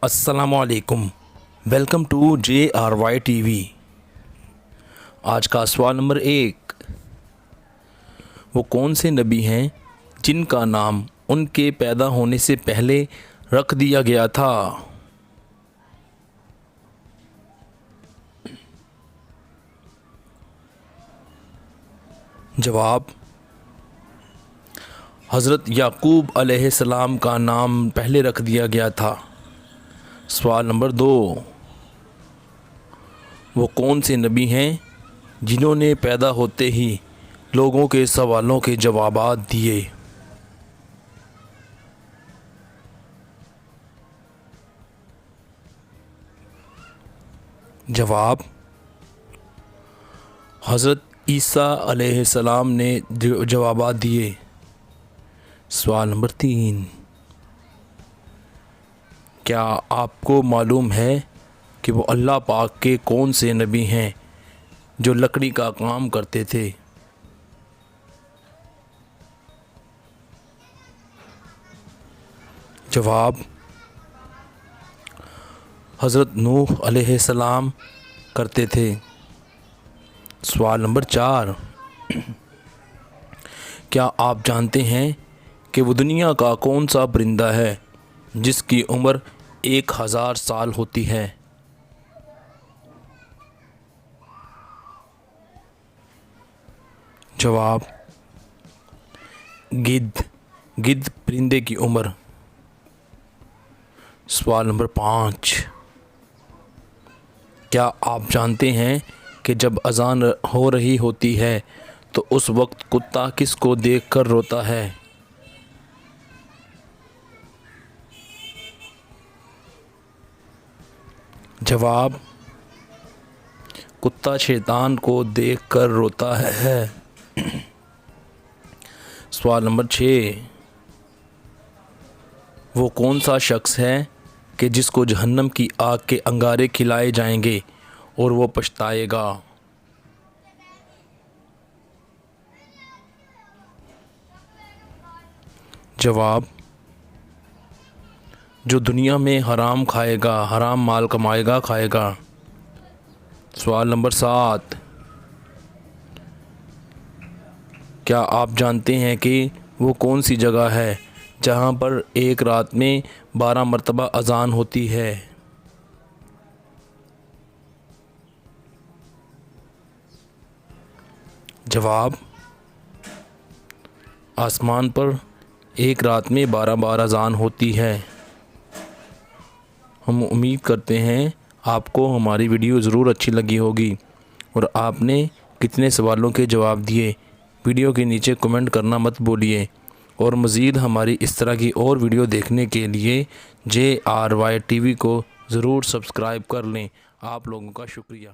السلام علیکم، welcome to JRY TV۔ آج کا سوال نمبر 1، وہ کون سے نبی ہیں جن کا نام ان کے پیدا ہونے سے پہلے رکھ دیا گیا تھا؟ جواب: حضرت یعقوب علیہ السلام کا نام پہلے رکھ دیا گیا تھا۔ سوال نمبر 2، وہ کون سے نبی ہیں جنہوں نے پیدا ہوتے ہی لوگوں کے سوالوں کے جوابات دیے؟ جواب: حضرت عیسیٰ علیہ السلام نے جوابات دیے۔ سوال نمبر 3، کیا آپ کو معلوم ہے کہ وہ اللہ پاک کے کون سے نبی ہیں جو لکڑی کا کام کرتے تھے؟ جواب: حضرت نوح علیہ السلام کرتے تھے۔ سوال نمبر 4، کیا آپ جانتے ہیں کہ وہ دنیا کا کون سا پرندہ ہے جس کی عمر 1000 سال ہوتی ہے؟ جواب: گدھ پرندے کی عمر۔ سوال نمبر 5، کیا آپ جانتے ہیں کہ جب اذان ہو رہی ہوتی ہے تو اس وقت کتا کس کو دیکھ کر روتا ہے؟ جواب: کتا شیطان کو دیکھ کر روتا ہے۔ سوال نمبر 6، وہ کون سا شخص ہے کہ جس کو جہنم کی آگ کے انگارے کھلائے جائیں گے اور وہ پچھتائے گا؟ جواب: جو دنیا میں حرام کھائے گا، حرام مال کمائے گا، کھائے گا۔ سوال نمبر 7، کیا آپ جانتے ہیں کہ وہ کون سی جگہ ہے جہاں پر ایک رات میں 12 مرتبہ اذان ہوتی ہے؟ جواب: آسمان پر ایک رات میں 12 بار اذان ہوتی ہے۔ ہم امید کرتے ہیں آپ کو ہماری ویڈیو ضرور اچھی لگی ہوگی اور آپ نے کتنے سوالوں کے جواب دیے۔ ویڈیو کے نیچے کمنٹ کرنا مت بھولیے اور مزید ہماری اس طرح کی اور ویڈیو دیکھنے کے لیے JRY TV کو ضرور سبسکرائب کر لیں۔ آپ لوگوں کا شکریہ۔